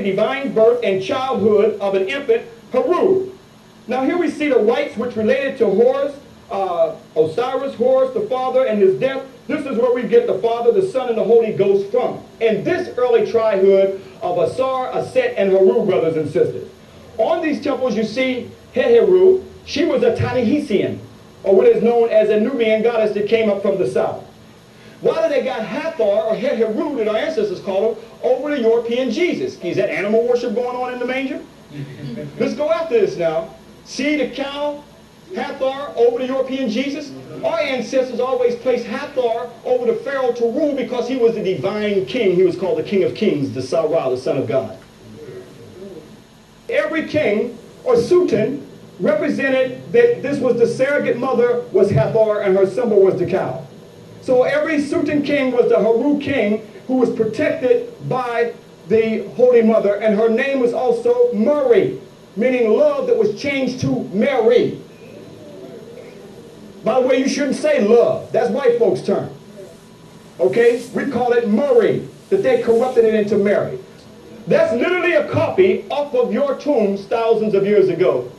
divine birth and childhood of an infant, Haru. Now here we see the rites which related to Horus, Osiris, Horus, the father, and his death. This is where we get the Father, the Son, and the Holy Ghost from. And this early trihood of Asar, Aset, and Haru, brothers and sisters. On these temples you see Heheru. She was a Tanahisian, or what is known as a Nubian goddess that came up from the south. Why did they got Hathor, or Heheru, that our ancestors called him, over the European Jesus? Is that animal worship going on in the manger? Let's go after this now. See the cow, Hathor, over the European Jesus? Our ancestors always placed Hathor over the Pharaoh to rule because he was the divine king. He was called the King of Kings, the Sarah, the Son of God. Every king, or sultan, represented that this was the surrogate mother was Hathor and her symbol was the cow. So every sultan king was the Haru king who was protected by the Holy Mother, and her name was also Mary, meaning love that was changed to Mary. By the way, you shouldn't say love. That's white folks' term. Okay? We call it Murray, that they corrupted it into Mary. That's literally a copy off of your tombs thousands of years ago,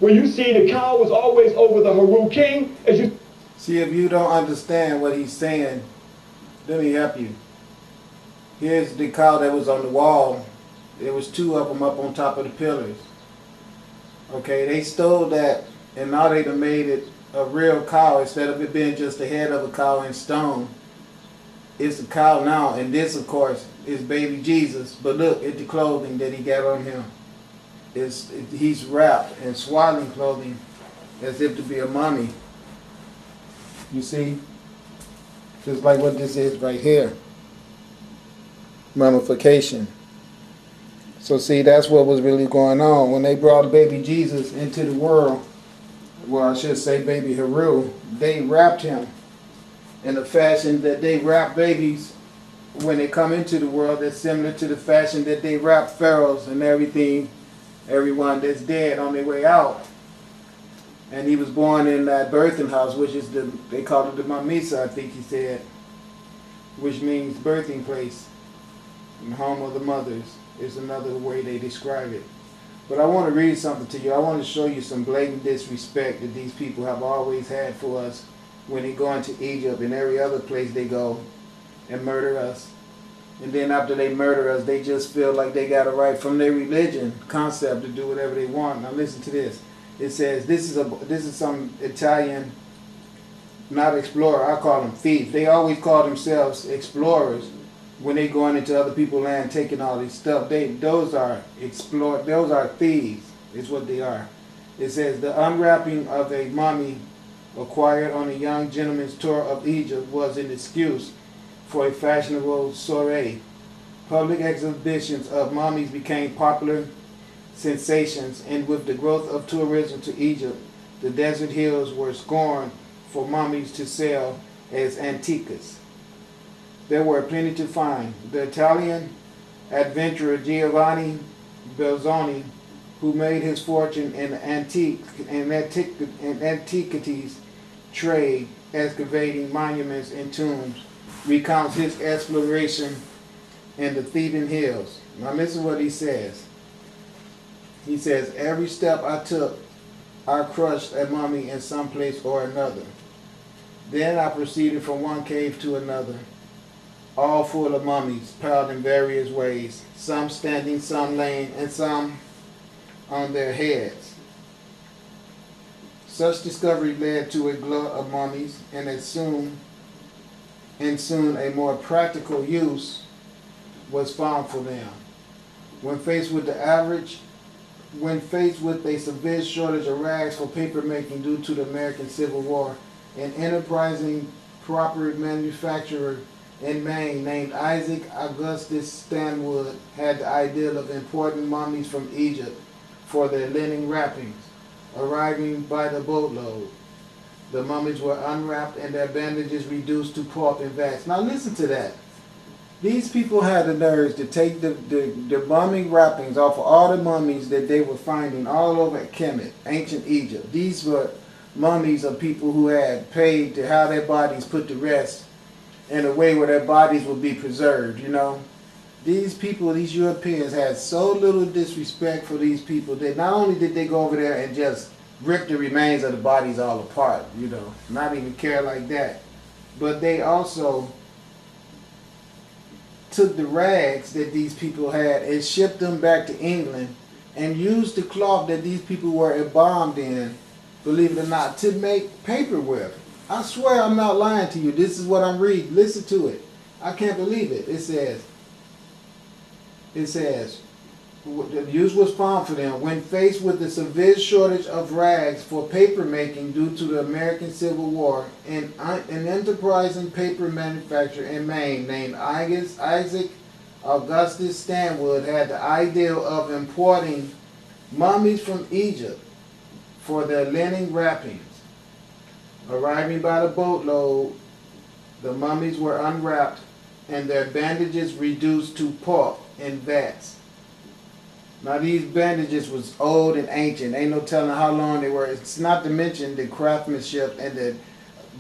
where you see the cow was always over the Haru king. As you see, if you don't understand what he's saying, let me help you. Here's the cow that was on the wall. There was two of them up on top of the pillars. Okay, they stole that, and now they done made it a real cow instead of it being just the head of a cow in stone. It's a cow now, and this, of course, is baby Jesus. But look at the clothing that he got on him. He's wrapped in swaddling clothing as if to be a mummy. You see? Just like what this is right here. Mummification. So see, that's what was really going on. When they brought baby Jesus into the world, well, I should say baby Haru, they wrapped him in a fashion that they wrap babies when they come into the world. That's similar to the fashion that they wrap pharaohs and everything, everyone that's dead on their way out. And he was born in that birthing house, which is they call it the Mamisa, I think he said, which means birthing place, and home of the mothers is another way they describe it. But I want to read something to you. I want to show you some blatant disrespect that these people have always had for us when they go into Egypt and every other place they go and murder us. And then after they murder us, they just feel like they got a right from their religion concept to do whatever they want. Now listen to this. It says, this is some Italian, not explorer, I call them thieves. They always call themselves explorers when they going into other people's land taking all this stuff. Those are thieves, is what they are. It says, the unwrapping of a mummy acquired on a young gentleman's tour of Egypt was an excuse for a fashionable soiree. Public exhibitions of mummies became popular sensations, and with the growth of tourism to Egypt, the desert hills were scorned for mummies to sell as antiques. There were plenty to find. The Italian adventurer Giovanni Belzoni, who made his fortune in the antiquities trade, excavating monuments and tombs, recounts his exploration in the Theban hills. Now listen to what he says. He says, every step I took, I crushed a mummy in some place or another. Then I proceeded from one cave to another, all full of mummies, piled in various ways, some standing, some laying, and some on their heads. Such discovery led to a glut of mummies, and soon a more practical use was found for them. When faced with a severe shortage of rags for paper making due to the American Civil War, an enterprising property manufacturer in Maine named Isaac Augustus Stanwood had the idea of importing mummies from Egypt for their linen wrappings, arriving by the boatload. The mummies were unwrapped and their bandages reduced to pulp and vats. Now listen to that. These people had the nerves to take the mummy wrappings off of all the mummies that they were finding all over Kemet, ancient Egypt. These were mummies of people who had paid to have their bodies put to rest in a way where their bodies would be preserved, you know. these people, these Europeans, had so little disrespect for these people that not only did they go over there and just rip the remains of the bodies all apart, you know, not even care like that, but they also took the rags that these people had and shipped them back to England and used the cloth that these people were embalmed in, believe it or not, to make paper with. I swear I'm not lying to you. This is what I'm reading. Listen to it. I can't believe it. It says, the use was found for them when faced with the severe shortage of rags for paper making due to the American Civil War. An enterprising paper manufacturer in Maine named Isaac Augustus Stanwood had the idea of importing mummies from Egypt for their linen wrappings. Arriving by the boatload, the mummies were unwrapped and their bandages reduced to pulp in vats. Now these bandages was old and ancient. Ain't no telling how long they were. It's not to mention the craftsmanship and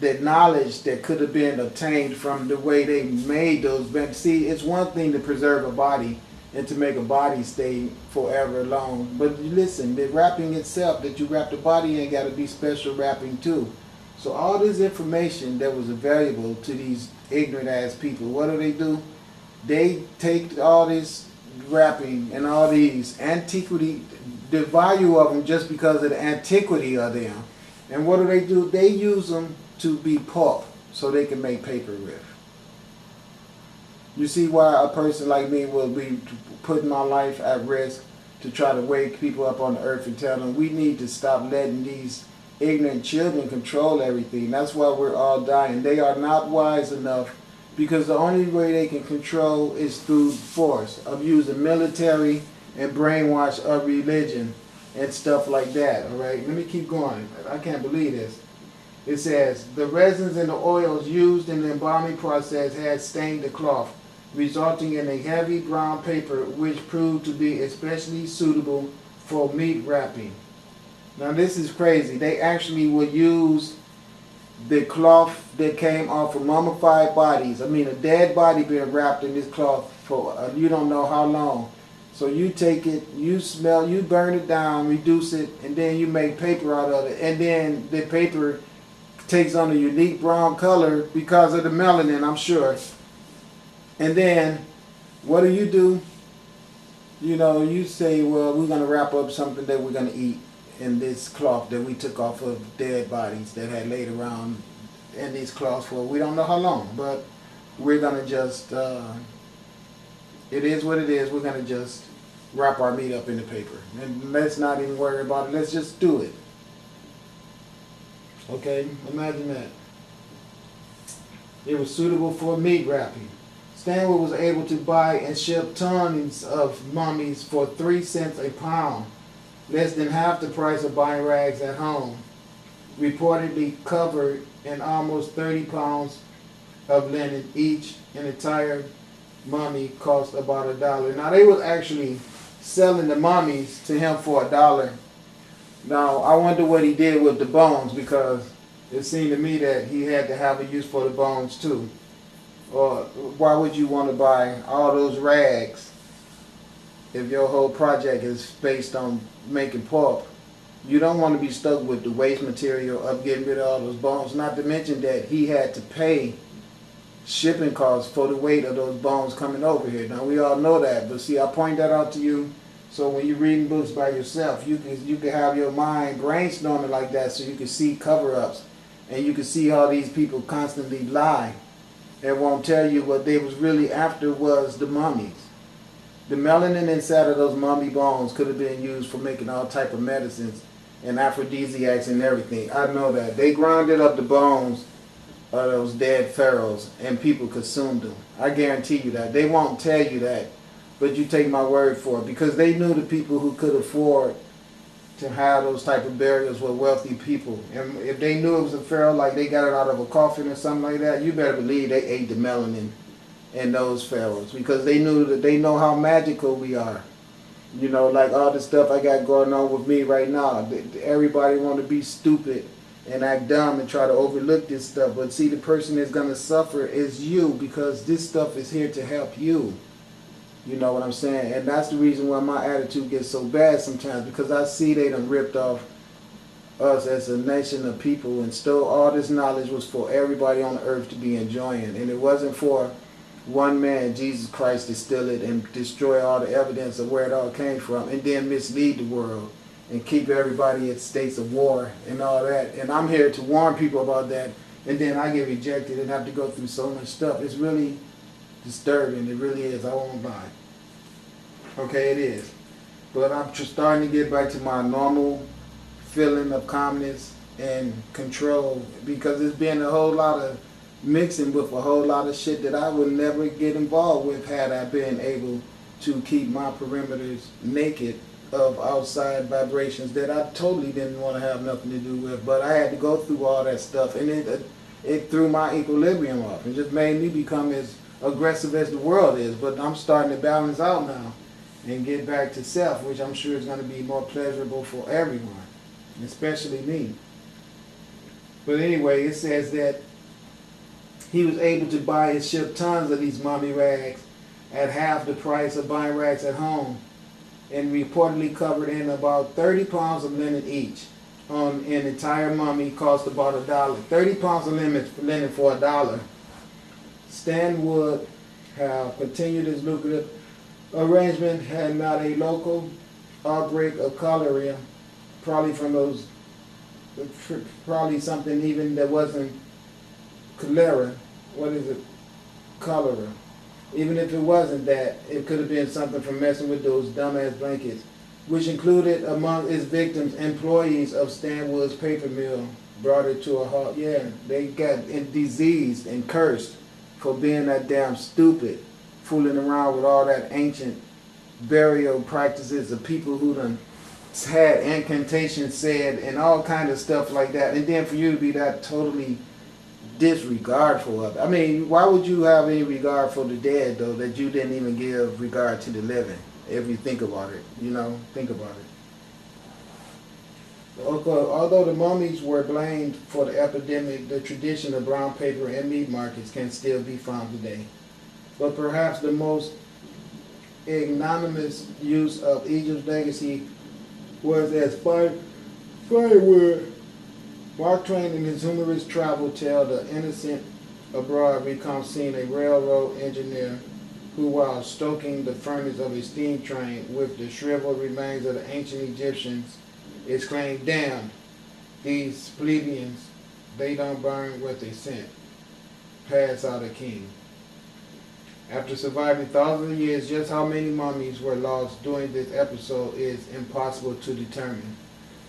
the knowledge that could have been obtained from the way they made those bandages. See, it's one thing to preserve a body and to make a body stay forever long. But listen, the wrapping itself, that you wrap the body in, got to be special wrapping too. So all this information that was valuable to these ignorant ass people, what do? They take all this wrapping and all these antiquity, the value of them just because of the antiquity of them. And what do? They use them to be pulp so they can make paper with. You see why a person like me will be putting my life at risk to try to wake people up on the earth and tell them we need to stop letting these ignorant children control everything. That's why we're all dying. They are not wise enough, because the only way they can control is through force, of using military and brainwash of religion and stuff like that. All right, let me keep going. I can't believe this. It says, the resins and the oils used in the embalming process had stained the cloth, resulting in a heavy brown paper which proved to be especially suitable for meat wrapping. Now this is crazy. They actually would use the cloth that came off of mummified bodies. I mean, a dead body being wrapped in this cloth for you don't know how long. So you take it, you burn it down, reduce it, and then you make paper out of it. And then the paper takes on a unique brown color because of the melanin, I'm sure. And then what do? You know, you say, well, we're going to wrap up something that we're going to eat in this cloth that we took off of dead bodies that had laid around in these cloths for we don't know how long, but we're going to just, it is what it is, we're going to just wrap our meat up in the paper. And let's not even worry about it, let's just do it. Okay, imagine that. It was suitable for meat wrapping. Stanwood was able to buy and ship tons of mummies for 3 cents a pound, less than half the price of buying rags at home. Reportedly covered in almost 30 pounds of linen each. An entire mummy cost about $1. Now they was actually selling the mummies to him for $1. Now I wonder what he did with the bones, because it seemed to me that he had to have a use for the bones too. Or why would you want to buy all those rags if your whole project is based on making pulp? You don't want to be stuck with the waste material of getting rid of all those bones. Not to mention that he had to pay shipping costs for the weight of those bones coming over here. Now we all know that, but see, I point that out to you so when you're reading books by yourself, you can have your mind brainstorming like that, so you can see cover-ups and you can see how these people constantly lie and won't tell you what they was really after was the mummies. The melanin inside of those mummy bones could have been used for making all type of medicines and aphrodisiacs and everything. I know that. They grinded up the bones of those dead pharaohs and people consumed them. I guarantee you that. They won't tell you that, but you take my word for it, because they knew the people who could afford to have those type of burials were wealthy people. And if they knew it was a pharaoh, like they got it out of a coffin or something like that, you better believe they ate the melanin in those pharaohs, because they knew that they know how magical we are. You know, like all the stuff I got going on with me right now. Everybody want to be stupid and act dumb and try to overlook this stuff. But see, the person that's going to suffer is you, because this stuff is here to help you. You know what I'm saying? And that's the reason why my attitude gets so bad sometimes, because I see they done ripped off us as a nation of people and stole all this knowledge was for everybody on the earth to be enjoying. And it wasn't for one man, Jesus Christ, to steal it and destroy all the evidence of where it all came from and then mislead the world and keep everybody in states of war and all that. And I'm here to warn people about that, and then I get rejected and have to go through so much stuff. It's really disturbing. It really is. I won't lie. Okay, it is. But I'm just starting to get back to my normal feeling of calmness and control, because it's been a whole lot of mixing with a whole lot of shit that I would never get involved with had I been able to keep my perimeters naked of outside vibrations that I totally didn't want to have nothing to do with. But I had to go through all that stuff, and it threw my equilibrium off. It just made me become as aggressive as the world is. But I'm starting to balance out now and get back to self, which I'm sure is going to be more pleasurable for everyone, especially me. But anyway, it says that he was able to buy and ship tons of these mummy rags at half the price of buying rags at home, and reportedly covered in about 30 pounds of linen each. An entire mummy cost about $1. 30 pounds of linen for $1. Stan would have continued his lucrative arrangement had not a local outbreak of cholera, probably something even that wasn't cholera. What is it? Cholera. Even if it wasn't that, it could have been something from messing with those dumbass blankets, which included among its victims employees of Stanwood's paper mill, brought it to a halt. Yeah, they got diseased and cursed for being that damn stupid, fooling around with all that ancient burial practices of people who done had incantations said and all kind of stuff like that. And then for you to be that totally disregardful of it. I mean, why would you have any regard for the dead, though, that you didn't even give regard to the living? If you think about it, think about it. Although the mummies were blamed for the epidemic, the tradition of brown paper and meat markets can still be found today. But perhaps the most ignominious use of Egypt's legacy was as firewood. Mark Twain in his humorous travel tale The Innocent Abroad recounts seeing a railroad engineer who, while stoking the furnace of a steam train with the shriveled remains of the ancient Egyptians, exclaimed, "Damn, these plebeians, they don't burn what they sent. Pass out a king." After surviving thousands of years, just how many mummies were lost during this episode is impossible to determine.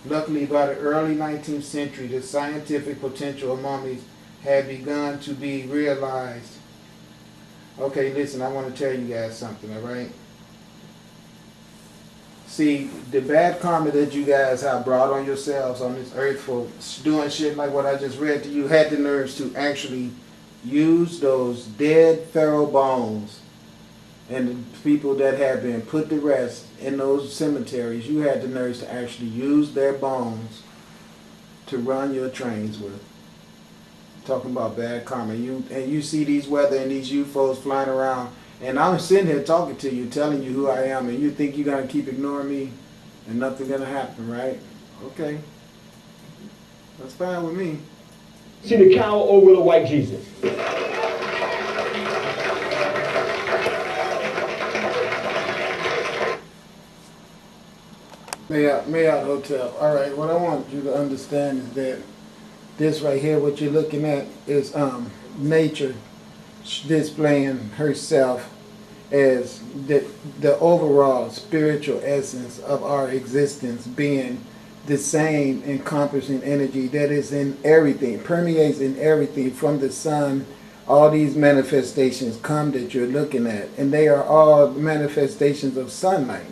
Luckily, by the early 19th century, the scientific potential of mummies had begun to be realized. Okay, listen, I want to tell you guys something, all right? See, the bad karma that you guys have brought on yourselves on this earth for doing shit like what I just read to you had the nerves to actually use those dead pharaoh bones and the people that have been put to rest in those cemeteries. You had the nerves to actually use their bones to run your trains with. Talking about bad karma. You see these weather and these UFOs flying around, and I'm sitting here talking to you, telling you who I am, and you think you're going to keep ignoring me and nothing's going to happen, right? Okay. That's fine with me. See the cow over the white Jesus. Marriott Hotel. All right, what I want you to understand is that this right here, what you're looking at, is nature displaying herself as the overall spiritual essence of our existence, being the same encompassing energy that is in everything, permeates in everything from the sun. All these manifestations come that you're looking at, and they are all manifestations of sunlight.